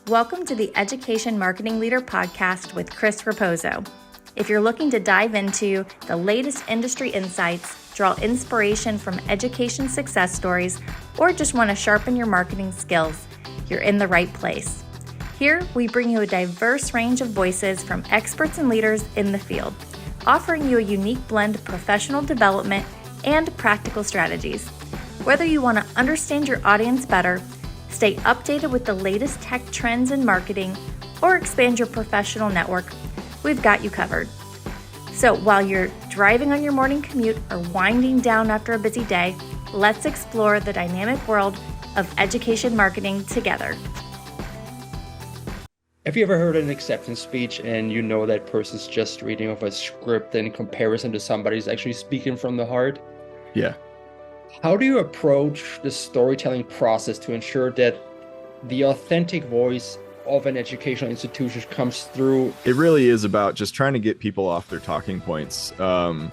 Welcome to the Education Marketing Leader podcast with Chris Raposo. If you're looking to dive into the latest industry insights, draw inspiration from education success stories, or just want to sharpen your marketing skills, you're in the right place. Here, we bring you a diverse range of voices from experts and leaders in the field, offering you a unique blend of professional development and practical strategies. Whether you want to understand your audience better, stay updated with the latest tech trends in marketing, or expand your professional network, we've got you covered. So while you're driving on your morning commute or winding down after a busy day, let's explore the dynamic world of education marketing together. Have you ever heard an acceptance speech and you know that person's just reading off a script in comparison to somebody who's actually speaking from the heart? Yeah. How do you approach the storytelling process to ensure that the authentic voice of an educational institution comes through? It really is about just trying to get people off their talking points. I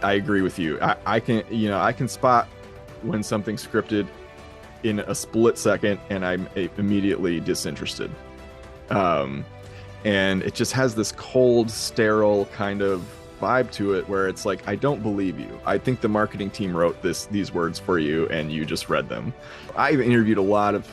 agree with you. I can spot when something's scripted in a split second and I'm immediately disinterested. And it just has this cold, sterile kind of vibe to it where it's like, I don't believe you. I think the marketing team wrote these words for you and you just read them. I've interviewed a lot of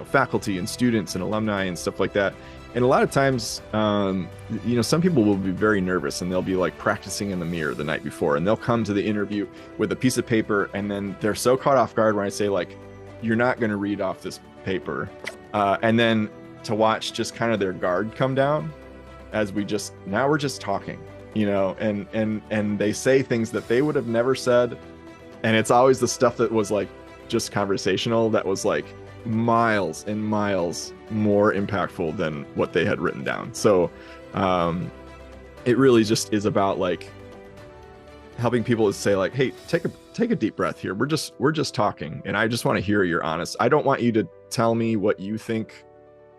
faculty and students and alumni and stuff like that, and a lot of times some people will be very nervous and they'll be like practicing in the mirror the night before, and they'll come to the interview with a piece of paper, and then they're so caught off guard when I say, like, you're not going to read off this paper, and then to watch just kind of their guard come down as we're just talking, and they say things that they would have never said. And it's always the stuff that was like just conversational that was like miles and miles more impactful than what they had written down. So it really just is about like helping people to say, like, hey, take a deep breath here. We're just talking, and I just want to hear you're honest. I don't want you to tell me what you think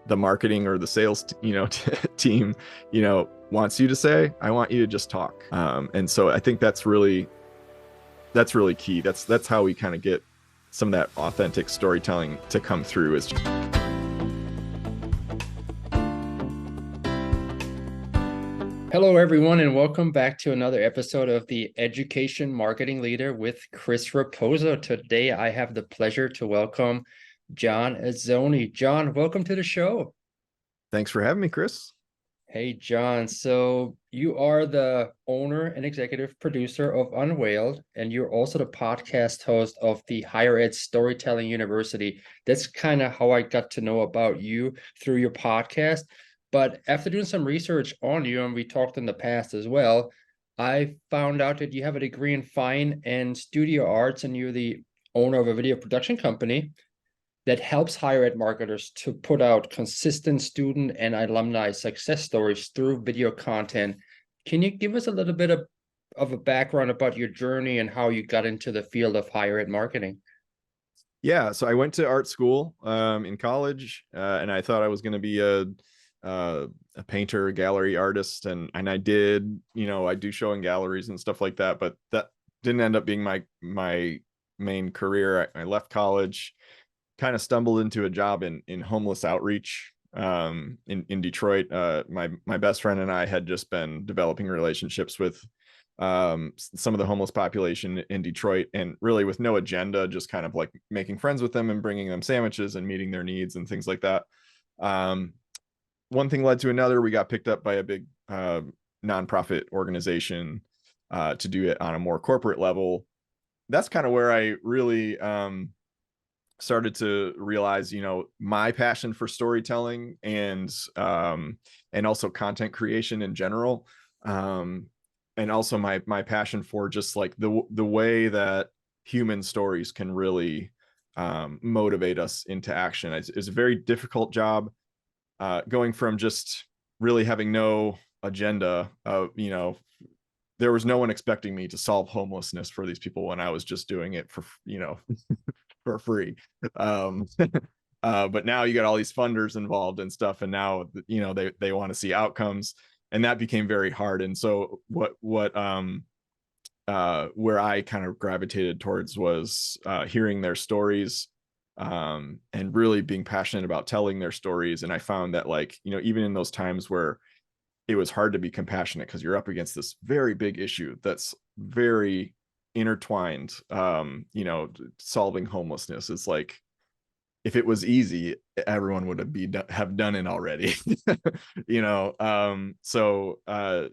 the marketing or the sales team wants you to say. I want you to just talk. And so I think that's really key. That's how we kind of get some of that authentic storytelling to come through. Is Hello, everyone, and welcome back to another episode of the Education Marketing Leader with Chris Raposo. Today, I have the pleasure to welcome John Azoni. John, welcome to the show. Thanks for having me, Chris. Hey, John. So you are the owner and executive producer of UNVEILD, and you're also the podcast host of the Higher Ed Storytelling University. That's kind of how I got to know about you, through your podcast. But after doing some research on you, and we talked in the past as well, I found out that you have a degree in fine and studio arts, and you're the owner of a video production company that helps higher ed marketers to put out consistent student and alumni success stories through video content. Can you give us a little bit of a background about your journey and how you got into the field of higher ed marketing? Yeah, so I went to art school in college, and I thought I was going to be a painter, gallery artist, and I did, I do show in galleries and stuff like that, but that didn't end up being my main career. I left college, kind of stumbled into a job in homeless outreach in Detroit. My best friend and I had just been developing relationships with some of the homeless population in Detroit, and really with no agenda, just kind of like making friends with them and bringing them sandwiches and meeting their needs and things like that. One thing led to another. We got picked up by a big nonprofit organization to do it on a more corporate level. That's kind of where I really started to realize, my passion for storytelling and also content creation in general, and also my passion for just like the way that human stories can really motivate us into action. It's a very difficult job, going from just really having no agenda of, there was no one expecting me to solve homelessness for these people when I was just doing it for, for free. But now you got all these funders involved and stuff, and now they want to see outcomes, and that became very hard. And so where I kind of gravitated towards was hearing their stories, and really being passionate about telling their stories. And I found that, like, you know, even in those times where it was hard to be compassionate because you're up against this very big issue that's very intertwined, you know, solving homelessness. It's like, if it was easy, everyone would have done it already. You know, so it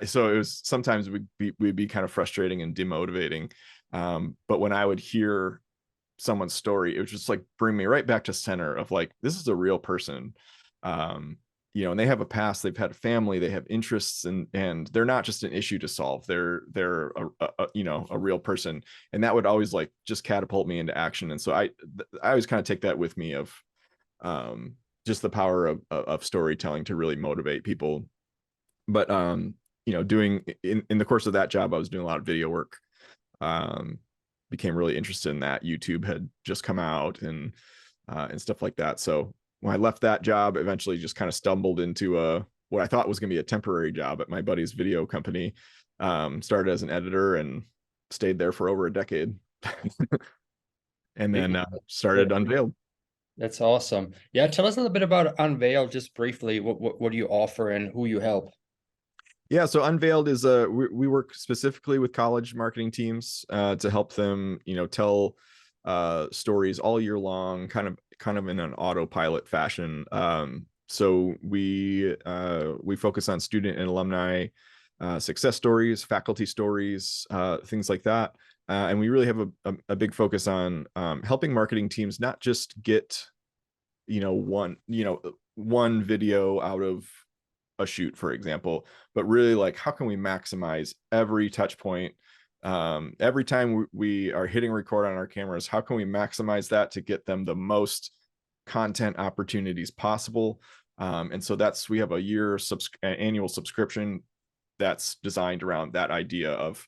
was, sometimes we'd be kind of frustrating and demotivating. But when I would hear someone's story, it would just like bring me right back to center of like, this is a real person. You know, and they have a past, they've had a family, they have interests, and they're not just an issue to solve. They're you know, a real person. And that would always like just catapult me into action. And so I always kind of take that with me of just the power of storytelling to really motivate people. But you know, doing in the course of that job, I was doing a lot of video work. Became really interested in that. YouTube had just come out and stuff like that. So when I left that job, eventually just kind of stumbled into what I thought was going to be a temporary job at my buddy's video company. Started as an editor and stayed there for over a decade. And then started Unveiled. That's awesome. Yeah, tell us a little bit about Unveiled, just briefly. What do you offer and who you help? Yeah, so Unveiled is we work specifically with college marketing teams to help them, you know, tell stories all year long, kind of in an autopilot fashion. So we focus on student and alumni success stories, faculty stories, things like that. And we really have a big focus on helping marketing teams not just get, you know, one video out of a shoot, for example, but really like, how can we maximize every touch point? Every time we are hitting record on our cameras, how can we maximize that to get them the most content opportunities possible? And so we have a annual subscription that's designed around that idea of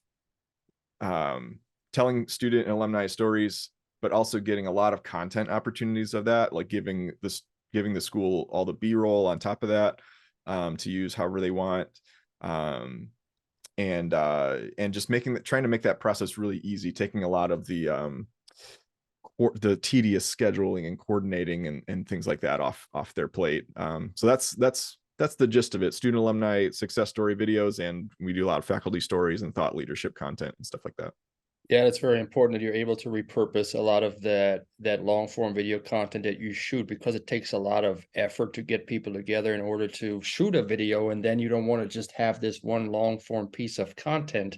telling student and alumni stories, but also getting a lot of content opportunities of that, like giving the school all the B-roll on top of that, to use however they want, and just trying to make that process really easy, taking a lot of the tedious scheduling and coordinating and things like that off their plate. So that's the gist of it: student alumni success story videos, and we do a lot of faculty stories and thought leadership content and stuff like that. Yeah, it's very important that you're able to repurpose a lot of that long form video content that you shoot, because it takes a lot of effort to get people together in order to shoot a video. And then you don't want to just have this one long form piece of content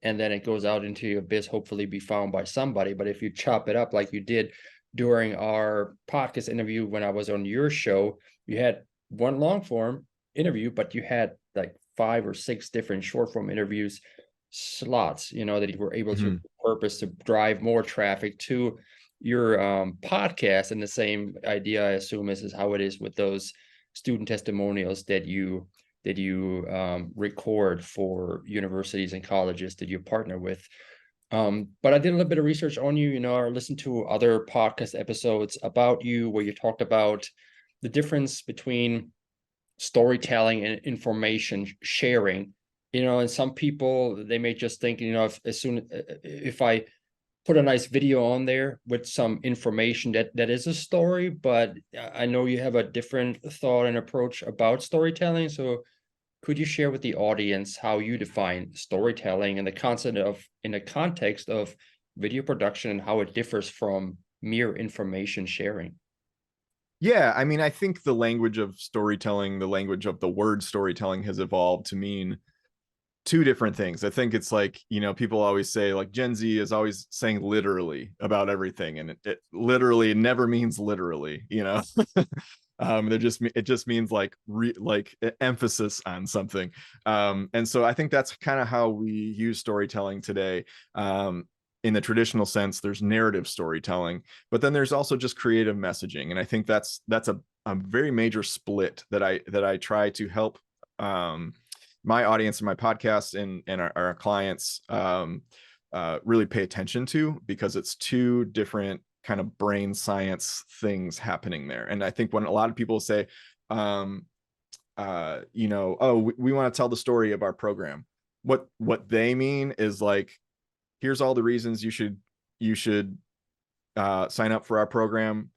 and then it goes out into the abyss, hopefully be found by somebody. But if you chop it up like you did during our podcast interview when I was on your show, you had one long form interview, but you had like 5 or 6 different short form interviews slots, you know, that you were able to purpose to drive more traffic to your podcast. And the same idea, I assume, is how it is with those student testimonials that you record for universities and colleges that you partner with. But I did a little bit of research on you, you know, I listened to other podcast episodes about you where you talked about the difference between storytelling and information sharing. You know, and some people, they may just think, you know, if I put a nice video on there with some information that is a story, but I know you have a different thought and approach about storytelling. So could you share with the audience how you define storytelling and the concept in the context of video production and how it differs from mere information sharing? Yeah, I mean, I think the language of storytelling, the language of the word storytelling, has evolved to mean 2 different things. I think it's like, you know, people always say like Gen Z is always saying literally about everything, and it literally never means literally, you know. It just means like emphasis on something. And so I think that's kind of how we use storytelling today. In the traditional sense, there's narrative storytelling, but then there's also just creative messaging. And I think that's a very major split that I try to help my audience and my podcast and our clients really pay attention to, because it's 2 different kind of brain science things happening there. And I think when a lot of people say, you know, oh, we want to tell the story of our program, what they mean is like, here's all the reasons you should sign up for our program.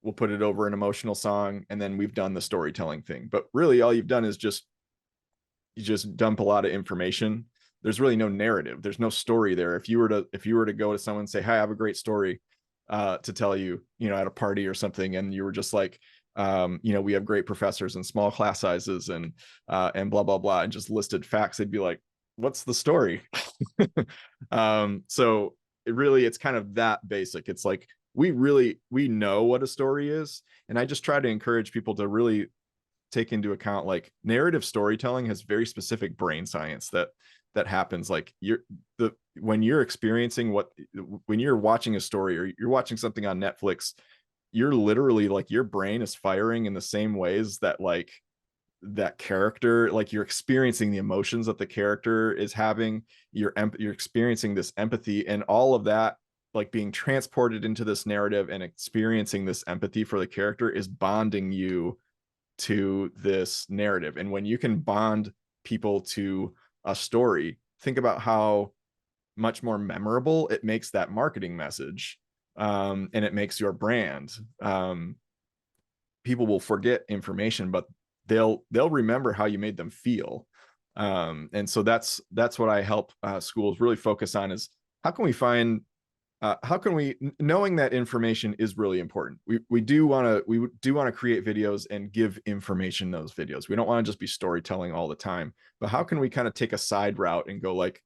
We'll put it over an emotional song, and then we've done the storytelling thing. But really, all you've done is you just dump a lot of information. There's really no narrative. There's no story there. If you were to go to someone and say, "Hi, I have a great story to tell you," at a party or something, and you were just like, we have great professors and small class sizes and blah blah blah, and just listed facts, they'd be like, "What's the story?" So it's kind of that basic. It's like we know what a story is, and I just try to encourage people to really take into account, like, narrative storytelling has very specific brain science that happens. Like, when you're when you're watching a story or you're watching something on Netflix, you're literally, like, your brain is firing in the same ways that, like, that character, like, you're experiencing the emotions that the character is having. You're experiencing this empathy, and all of that, like, being transported into this narrative and experiencing this empathy for the character is bonding you to this narrative. And when you can bond people to a story, think about how much more memorable it makes that marketing message, and it makes your brand. People will forget information, but they'll remember how you made them feel. And so that's what I help schools really focus on, is how can we, knowing that information is really important. We do want to create videos and give information in those videos. We don't want to just be storytelling all the time, but how can we kind of take a side route and go, like,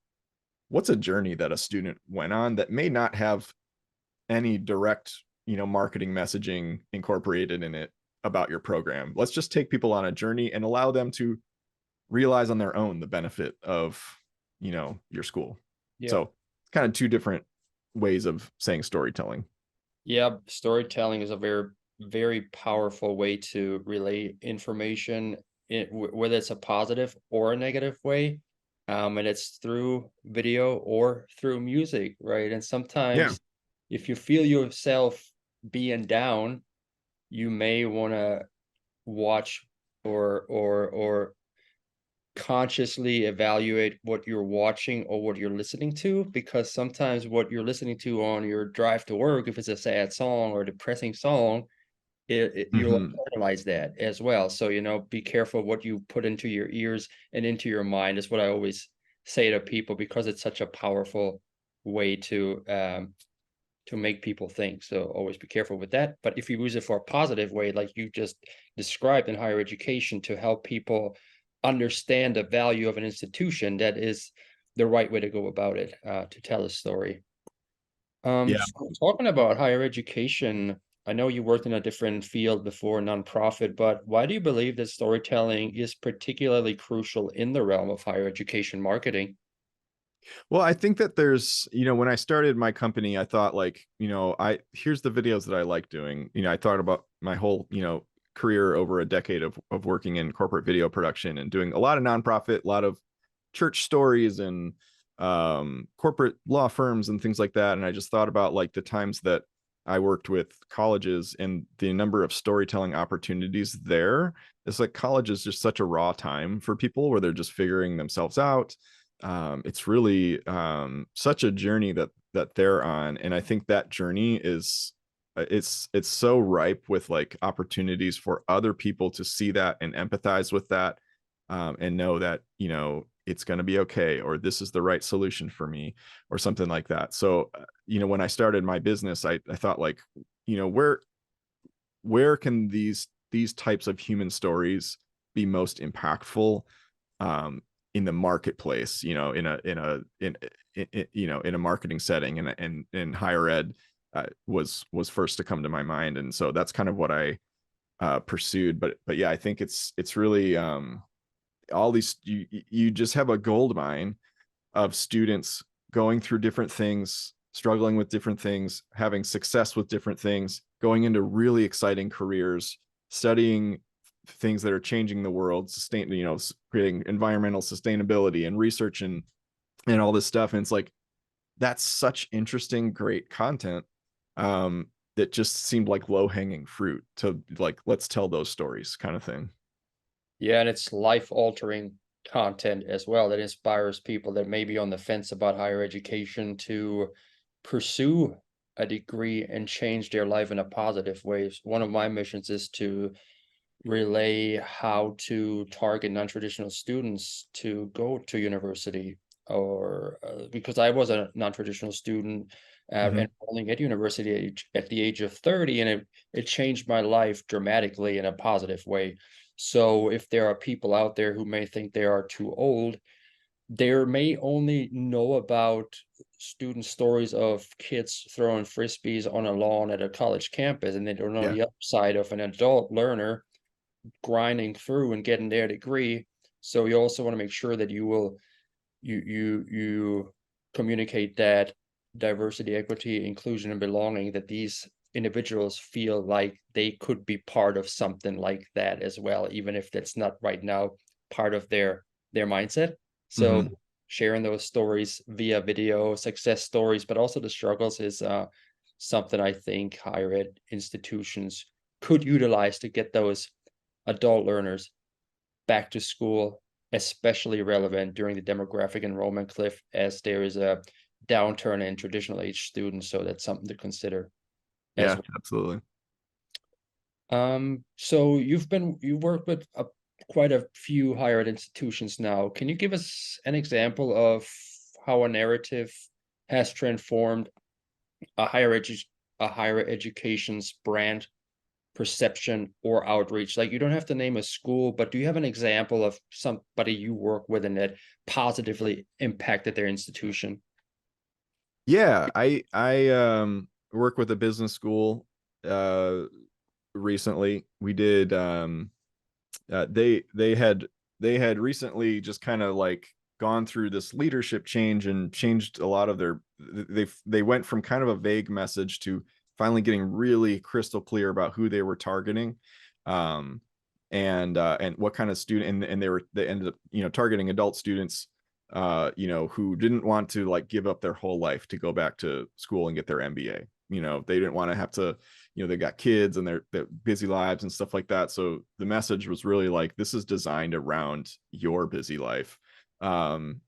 what's a journey that a student went on that may not have any direct, marketing messaging incorporated in it about your program? Let's just take people on a journey and allow them to realize on their own the benefit of, your school. Yeah. So kind of two different ways of saying storytelling. Yeah, storytelling is a very, very powerful way to relay information, whether it's a positive or a negative way. And it's through video or through music, right? And sometimes if you feel yourself being down, you may want to watch or consciously evaluate what you're watching or what you're listening to, because sometimes what you're listening to on your drive to work, if it's a sad song or a depressing song, you'll internalize that as well. So, be careful what you put into your ears and into your mind, is what I always say to people, because it's such a powerful way to make people think. So always be careful with that. But if you use it for a positive way, like you just described in higher education, to help people understand the value of an institution, that is the right way to go about it, to tell a story. So talking about higher education, I know you worked in a different field before, nonprofit, but why do you believe that storytelling is particularly crucial in the realm of higher education marketing? Well, I think that there's, when I started my company, I thought, like, here's the videos that I like doing. I thought about my whole, career over a decade of working in corporate video production and doing a lot of nonprofit, a lot of church stories and corporate law firms and things like that. And I just thought about, like, the times that I worked with colleges and the number of storytelling opportunities there. It's like, college is just such a raw time for people where they're just figuring themselves out. It's really such a journey that they're on, and I think that journey is it's so ripe with, like, opportunities for other people to see that and empathize with that, and know that it's going to be okay, or this is the right solution for me, or something like that. So when I started my business, I thought, like, where can these types of human stories be most impactful in the marketplace, in a marketing setting, and higher ed was first to come to my mind. And so that's kind of what I pursued. But yeah, I think it's really all these, you just have a gold mine of students going through different things, struggling with different things, having success with different things, going into really exciting careers, studying things that are changing the world, creating environmental sustainability and research and all this stuff. And it's like, that's such interesting, great content that just seemed like low-hanging fruit to, like, let's tell those stories kind of thing. Yeah, and it's life-altering content as well that inspires people that may be on the fence about higher education to pursue a degree and change their life in a positive way. One of my missions is to relay how to target non-traditional students to go to university, or because I was a non-traditional student enrolling at university at the age of 30, and it changed my life dramatically in a positive way. So if there are people out there who may think they are too old, they may only know about student stories of kids throwing frisbees on a lawn at a college campus, and they don't know Yeah. the other side of an adult learner grinding through and getting their degree. So you also want to make sure that you communicate that diversity, equity, inclusion, and belonging, that these individuals feel like they could be part of something like that as well, even if that's not right now part of their mindset. So sharing those stories via video, success stories, but also the struggles, is something I think higher ed institutions could utilize to get those adult learners back to school, especially relevant during the demographic enrollment cliff, as there is a downturn in traditional age students. So that's something to consider as Yeah, absolutely. well. So you worked with quite a few higher ed institutions now. Can you give us an example of how a narrative has transformed a higher education's brand perception or outreach? Like, you don't have to name a school, but do you have an example of somebody you work with and that positively impacted their institution? Yeah, I work with a business school recently. We did they had recently just kind of like gone through this leadership change and changed a lot of their they went from kind of a vague message to finally getting really crystal clear about who they were targeting, and what kind of student, and they ended up, targeting adult students, who didn't want to like give up their whole life to go back to school and get their MBA. They didn't want to have to, they got kids and their busy lives and stuff like that. So the message was really like, this is designed around your busy life. And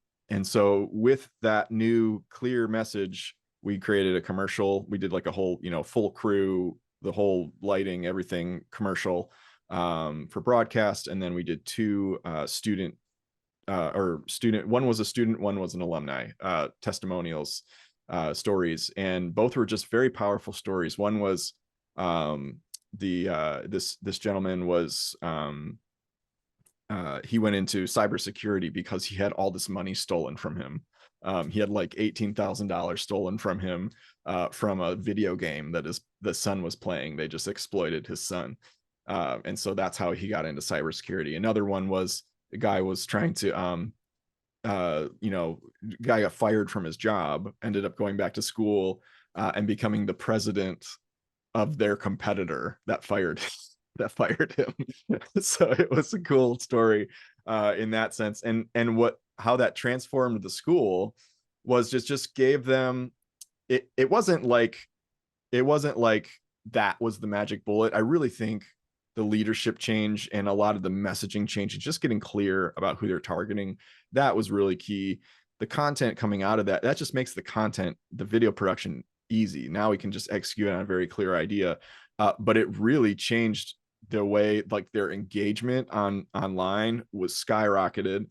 so with that new clear message, we created a commercial. We did like a whole, full crew, the whole lighting, everything commercial, for broadcast. And then we did two one was a student, one was an alumni, testimonials, stories, and both were just very powerful stories. One was this gentleman was he went into cybersecurity because he had all this money stolen from him. He had like $18,000 stolen from him, from a video game that the son was playing. They just exploited his son, and so that's how he got into cybersecurity. Another one was the guy was trying to guy got fired from his job, ended up going back to school, and becoming the president of their competitor that fired him. So it was a cool story in that sense. And how that transformed the school was just gave them, it wasn't like that was the magic bullet. I really think the leadership change and a lot of the messaging change and just getting clear about who they're targeting, that was really key. The content coming out of that just makes the video production easy. Now we can just execute on a very clear idea. But it really changed the way, like, their engagement online was skyrocketed,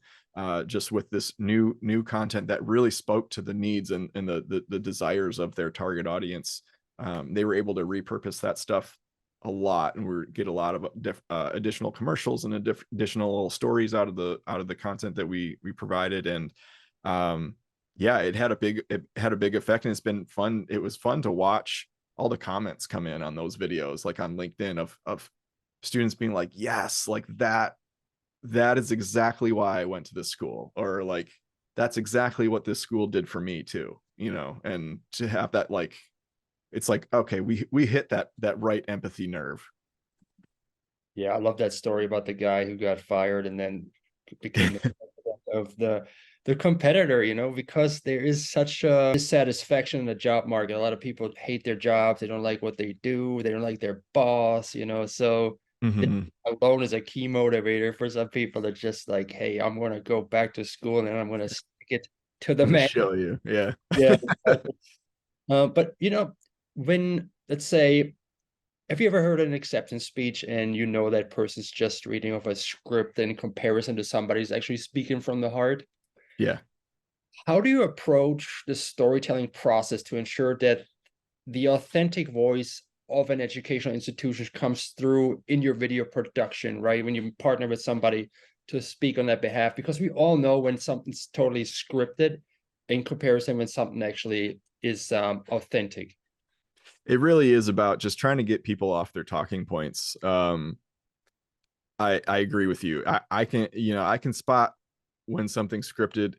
just with this new content that really spoke to the needs and the desires of their target audience. They were able to repurpose that stuff a lot, and we get a lot of additional commercials and additional stories out of the content that we provided. And yeah, it had a big effect, and it's been fun. It was fun to watch all the comments come in on those videos, like on LinkedIn, of students being like, yes, like that is exactly why I went to this school, or like, that's exactly what this school did for me too, and to have that, like, it's like, okay, we hit that right empathy nerve. Yeah, I love that story about the guy who got fired and then became the president of the competitor, because there is such a dissatisfaction in the job market. A lot of people hate their jobs. They don't like what they do. They don't like their boss, so it alone is a key motivator for some people. That's just like, hey, I'm going to go back to school and I'm going to stick it to the man. Show you. Yeah. Yeah. But when, let's say, have you ever heard an acceptance speech and you know that person's just reading off a script in comparison to somebody who's actually speaking from the heart? Yeah. How do you approach the storytelling process to ensure that the authentic voice of an educational institution comes through in your video production, right? When you partner with somebody to speak on that behalf, because we all know when something's totally scripted in comparison when something actually is authentic. It really is about just trying to get people off their talking points. I agree with you. I can, I can spot when something's scripted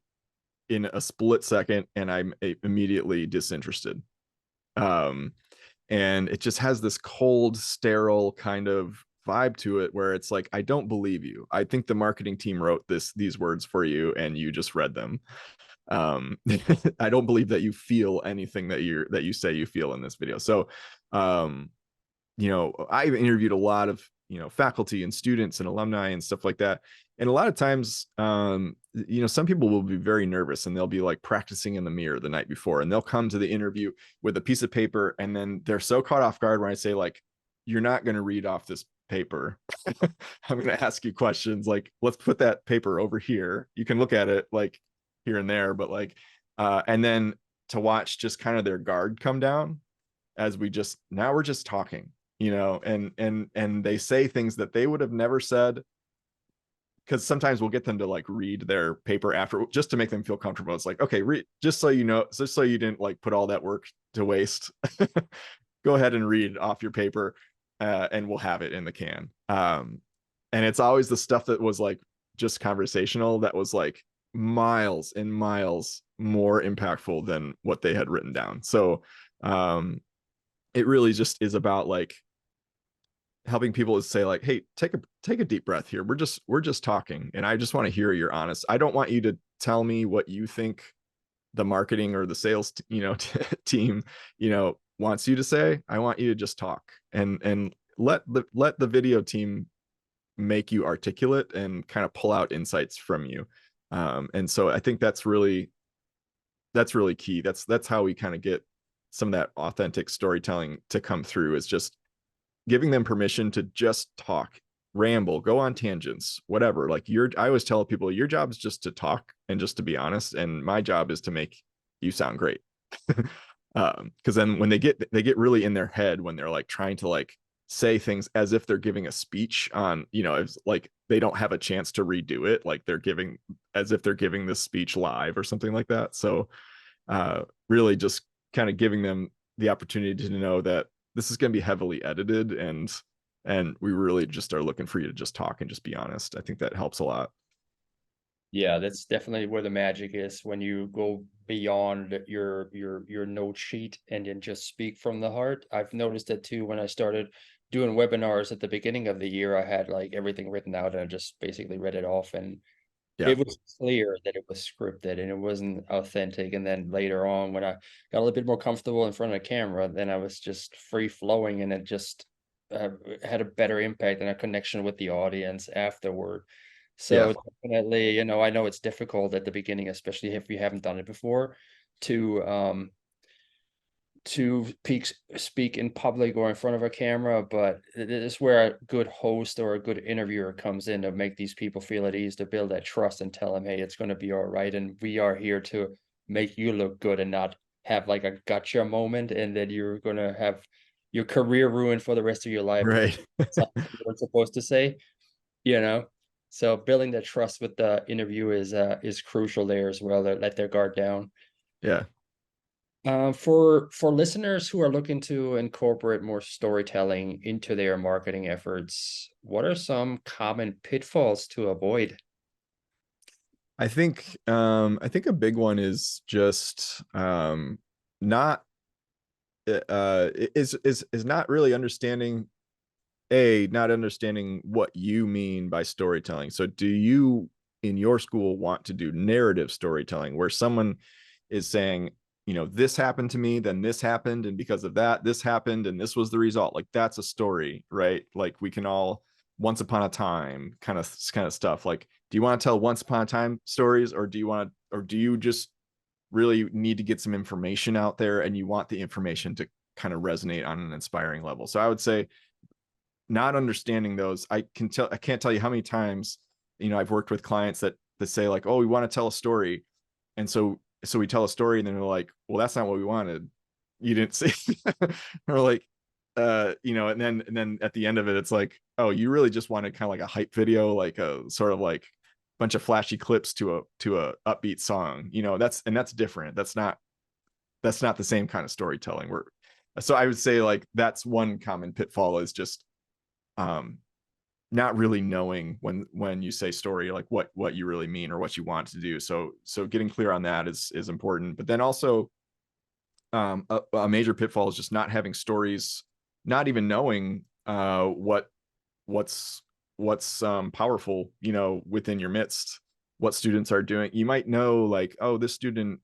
in a split second and I'm immediately disinterested. Um, and it just has this cold, sterile kind of vibe to it where it's like, I don't believe you. I think the marketing team wrote these words for you and you just read them. I don't believe that you feel anything that you say you feel in this video. So I've interviewed a lot of faculty and students and alumni and stuff like that, and a lot of times some people will be very nervous and they'll be like practicing in the mirror the night before, and they'll come to the interview with a piece of paper, and then they're so caught off guard when I say, like, you're not going to read off this paper. I'm going to ask you questions, like, let's put that paper over here, you can look at it like here and there, but like and then to watch just kind of their guard come down as we're just talking, and they say things that they would have never said, because sometimes we'll get them to like read their paper after just to make them feel comfortable. It's like, okay, read, just so you didn't like put all that work to waste. Go ahead and read off your paper, and we'll have it in the can. And it's always the stuff that was like just conversational that was like miles and miles more impactful than what they had written down. So it really just is about like helping people to say, like, hey, take a deep breath here. We're just talking, and I just want to hear you're honest. I don't want you to tell me what you think the marketing or the sales team wants you to say. I want you to just talk and let the video team make you articulate and kind of pull out insights from you. And so I think that's really key. That's how we kind of get some of that authentic storytelling to come through, is just giving them permission to just talk, ramble, go on tangents, whatever. Like I always tell people, your job is just to talk and just to be honest, and my job is to make you sound great. Because then when they get really in their head when they're like trying to like say things as if they're giving a speech on, it's like they don't have a chance to redo it, like they're giving as if they're giving this speech live or something like that. So really just kind of giving them the opportunity to know that this is going to be heavily edited, and we really just are looking for you to just talk and just be honest. I think that helps a lot. Yeah, that's definitely where the magic is, when you go beyond your note sheet and then just speak from the heart. I've noticed that too when I started doing webinars at the beginning of the year. I had like everything written out and I just basically read it off, and Yeah. it was clear that it was scripted and it wasn't authentic. And then later on, when I got a little bit more comfortable in front of the camera, then I was just free flowing, and it just had a better impact and a connection with the audience afterward. So Yeah. definitely, I know it's difficult at the beginning, especially if you haven't done it before, to speak in public or in front of a camera, but it is where a good host or a good interviewer comes in to make these people feel at ease, to build that trust and tell them, hey, it's going to be all right, and we are here to make you look good and not have like a gotcha moment, and then you're going to have your career ruined for the rest of your life. Right. Something you weren't supposed to say, so building that trust with the interview is crucial there as well, to let their guard down. Yeah. For listeners who are looking to incorporate more storytelling into their marketing efforts, what are some common pitfalls to avoid? I think a big one is just not is not really understanding not understanding what you mean by storytelling. So do you in your school want to do narrative storytelling, where someone is saying, this happened to me, then this happened, and because of that, this happened, and this was the result? Like, that's a story, right? Like, we can all once upon a time kind of stuff. Like, do you want to tell once upon a time stories, or do you just really need to get some information out there, and you want the information to kind of resonate on an inspiring level. So I would say not understanding those, I can't tell you how many times, I've worked with clients that say like, oh, we want to tell a story. And so we tell a story and then they're like, well, that's not what we wanted. You didn't say, or like, and then at the end of it, it's like, oh, you really just wanted kind of like a hype video, like a sort of like bunch of flashy clips to a upbeat song, that's different. That's not the same kind of storytelling. So I would say like that's one common pitfall, is just not really knowing when you say story, like what you really mean or what you want to do. So getting clear on that is important. But then also a major pitfall is just not having stories, not even knowing what's powerful, within your midst, what students are doing. You might know like, oh, this student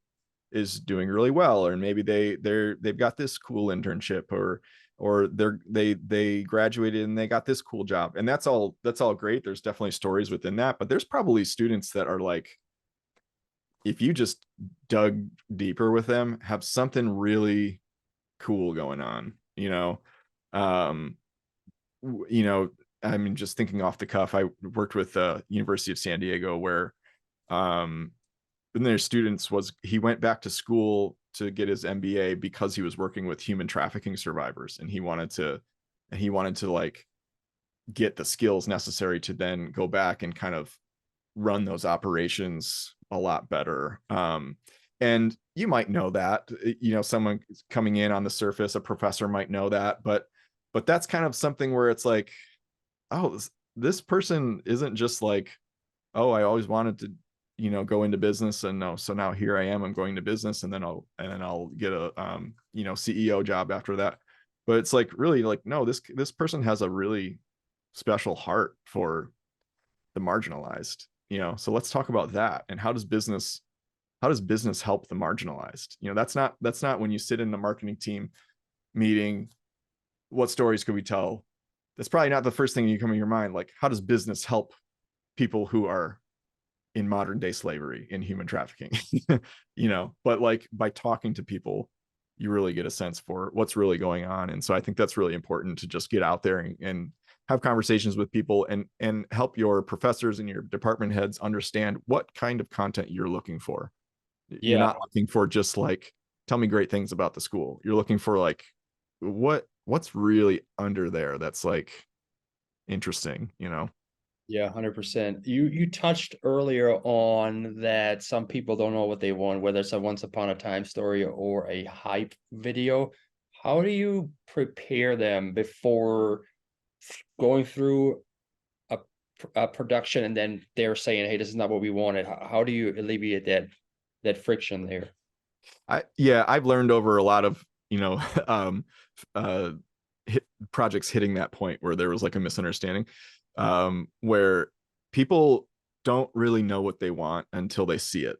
is doing really well, or maybe they've got this cool internship, or they graduated and they got this cool job, and that's all great. There's definitely stories within that, but there's probably students that are like, if you just dug deeper with them, have something really cool going on. I mean, just thinking off the cuff, I worked with University of San Diego, where and their students he went back to school to get his MBA because he was working with human trafficking survivors, and he wanted to like get the skills necessary to then go back and kind of run those operations a lot better. And you might know that, someone coming in on the surface, a professor might know that, but that's kind of something where it's like, oh, this person isn't just like, oh, I always wanted to, go into business, and no, so now here I am, I'm going to business, and then I'll get a CEO job after that. But it's like, really, like, no, this person has a really special heart for the marginalized, so let's talk about that. And how does business help the marginalized? That's not when you sit in the marketing team meeting, what stories could we tell? That's probably not the first thing you come in your mind. Like, how does business help people who are in modern day slavery, in human trafficking? But like, by talking to people, you really get a sense for what's really going on. And so I think that's really important, to just get out there and have conversations with people, and help your professors and your department heads understand what kind of content you're looking for. You're not looking for just like, tell me great things about the school. You're looking for like, what's really under there that's like interesting. Yeah, 100%. You touched earlier on that some people don't know what they want, whether it's a once upon a time story or a hype video. How do you prepare them before going through a production, and then they're saying, hey, this is not what we wanted? How do you alleviate that friction there? I've learned over a lot of projects hitting that point where there was like a misunderstanding, where people don't really know what they want until they see it.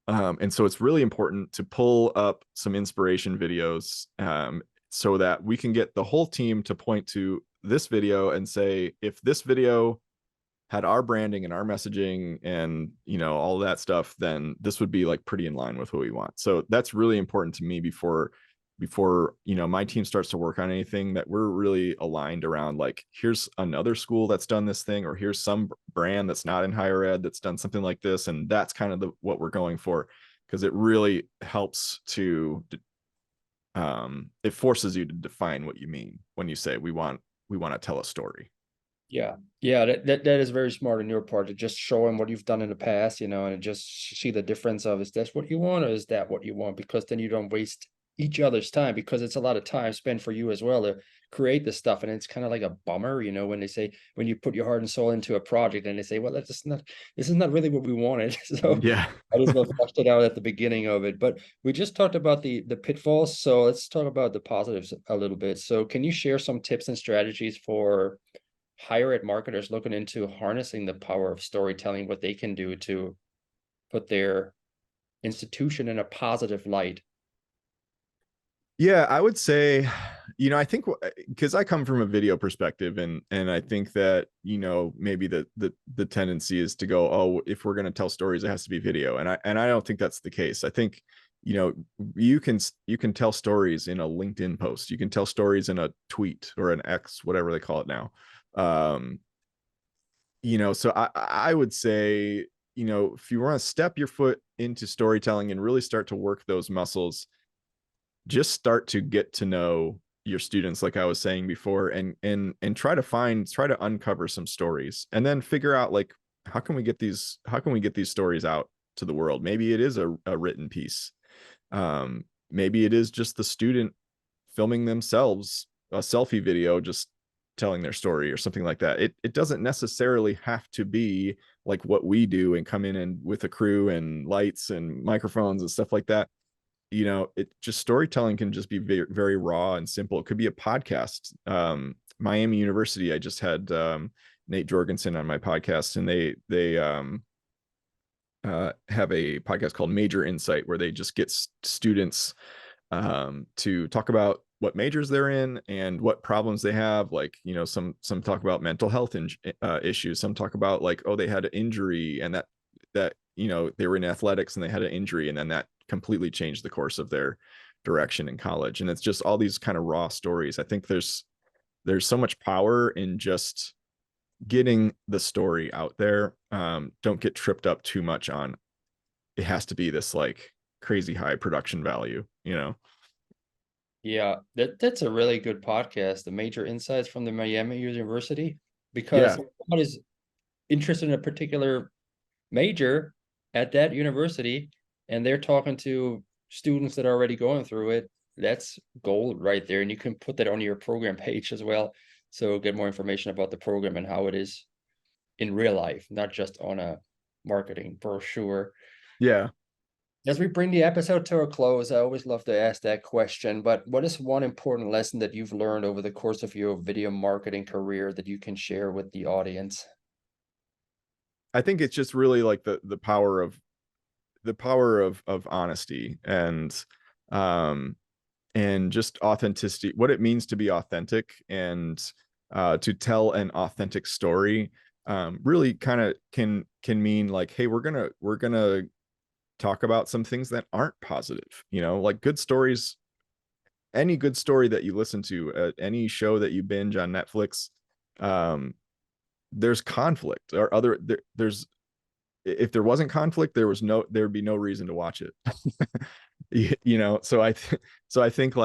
And so it's really important to pull up some inspiration videos, so that we can get the whole team to point to this video and say, if this video had our branding and our messaging and all that stuff, then this would be like pretty in line with what we want. So that's really important to me before my team starts to work on anything, that we're really aligned around, like, here's another school that's done this thing, or here's some brand that's not in higher ed that's done something like this, and that's kind of what we're going for, because it really helps to it forces you to define what you mean when you say we want to tell a story. Yeah, that is very smart on your part, to just show them what you've done in the past, and just see the difference of, is this what you want, or is that what you want? Because then you don't waste each other's time, because it's a lot of time spent for you as well to create this stuff. And it's kind of like a bummer, when they say, when you put your heart and soul into a project and they say, well, this is not really what we wanted. So Yeah. I just flushed it out at the beginning of it. But we just talked about the pitfalls, so let's talk about the positives a little bit. So can you share some tips and strategies for higher ed marketers looking into harnessing the power of storytelling, what they can do to put their institution in a positive light? Yeah, I would say, I think, because I come from a video perspective, and I think that, maybe the tendency is to go, oh, if we're going to tell stories, it has to be video. And I don't think that's the case. I think, you know, you can tell stories in a LinkedIn post, you can tell stories in a tweet or an X, whatever they call it now. You know, so I would say, you know, if you want to step your foot into storytelling and really start to work those muscles, just start to get to know your students, like I was saying before, and try to uncover some stories, and then figure out, like, how can we get these stories out to the world? Maybe it is a written piece. Maybe it is just the student filming themselves a selfie video, just telling their story or something like that. It doesn't necessarily have to be like what we do and come in and with a crew and lights and microphones and stuff like that. You know, it just, storytelling can just be very, very raw and simple. It could be a podcast. Miami University, I just had Nate Jorgensen on my podcast, and they have a podcast called Major Insight, where they just get students to talk about what majors they're in and what problems they have. Like, you know, some talk about mental health issues. Some talk about, like, oh, they had an injury, and that you know, they were in athletics and they had an injury, and then that completely changed the course of their direction in college. And it's just all these kind of raw stories. I think there's so much power in just getting the story out there. Don't get tripped up too much on it has to be this like crazy high production value, you know? Yeah, that's a really good podcast, the Major Insights from the Miami University, because Yeah. someone is interested in a particular major at that university, and they're talking to students that are already going through it. That's gold right there, and you can put that on your program page as well, so get more information about the program and how it is in real life, not just on a marketing brochure. Yeah. As we bring the episode to a close, I always love to ask that question, but what is one important lesson that you've learned over the course of your video marketing career that you can share with the audience? I think it's just really like the power of honesty, and just authenticity, what it means to be authentic, and to tell an authentic story. Really kind of can mean like, hey, we're gonna talk about some things that aren't positive, you know, like good stories. Any good story that you listen to, any show that you binge on Netflix, there's conflict, or there's, if there wasn't conflict, there'd be no reason to watch it. You know, so I think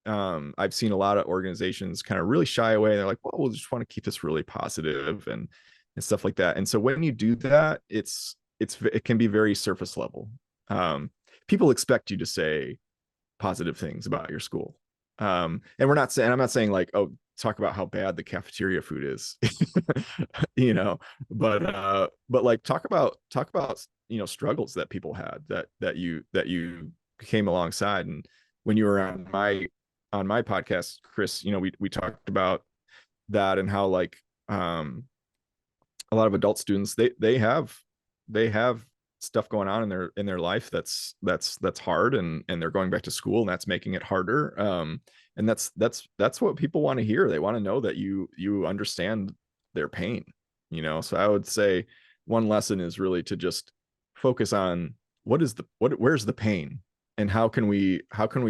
I've seen a lot of organizations kind of really shy away. They're like, well, we'll just want to keep this really positive and stuff like that. And so when you do that, it can be very surface level. People expect you to say positive things about your school. And I'm not saying like, oh, talk about how bad the cafeteria food is, you know, but like talk about, you know, struggles that people had that you came alongside. And when you were on my podcast, Chris, you know, we talked about that, and how like a lot of adult students, they have stuff going on in their life that's hard, and they're going back to school, and that's making it harder. And that's what people want to hear. They want to know that you understand their pain, you know? So I would say one lesson is really to just focus on where's the pain, and how can we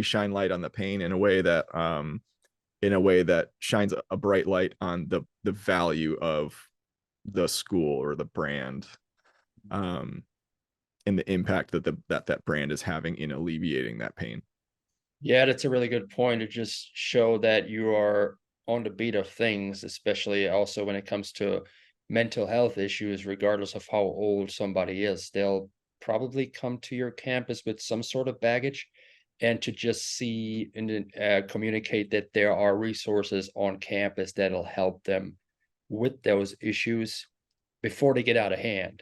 shine light on the pain in a way that shines a bright light on the value of the school or the brand, and the impact that brand is having in alleviating that pain. Yeah, that's a really good point, to just show that you are on the beat of things, especially also when it comes to mental health issues. Regardless of how old somebody is, they'll probably come to your campus with some sort of baggage, and to just see and communicate that there are resources on campus that'll help them with those issues before they get out of hand,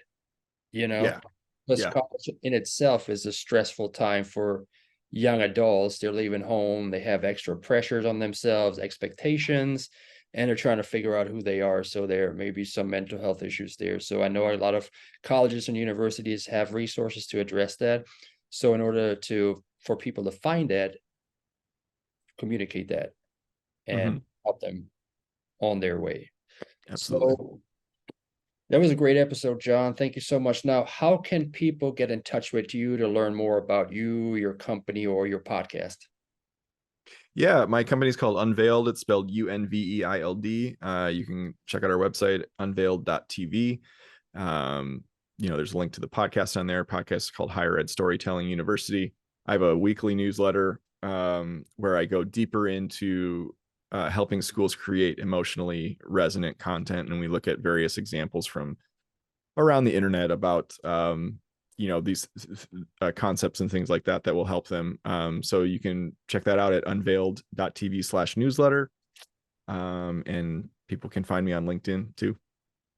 you know? Yeah. Because Yeah. college in itself is a stressful time for young adults. They're leaving home, they have extra pressures on themselves, expectations, and they're trying to figure out who they are. So there may be some mental health issues there. So I know a lot of colleges and universities have resources to address that. So in order for people to find that, communicate that, and Mm-hmm. help them on their way. Absolutely. So That was a great episode, John. Thank you so much. Now, how can people get in touch with you to learn more about you, your company, or your podcast? Yeah, my company's called Unveiled. It's spelled UNVEILD. You can check out our website, unveiled.tv. There's a link to the podcast on there. Podcast is called Higher Ed Storytelling University. I have a weekly newsletter where I go deeper into helping schools create emotionally resonant content. And we look at various examples from around the internet about these concepts and things like that will help them. So you can check that out at unveiled.tv/newsletter. And people can find me on LinkedIn too.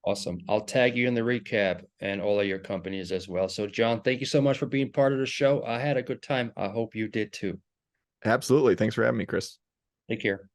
Awesome. I'll tag you in the recap and all of your companies as well. So John, thank you so much for being part of the show. I had a good time. I hope you did too. Absolutely. Thanks for having me, Chris. Take care.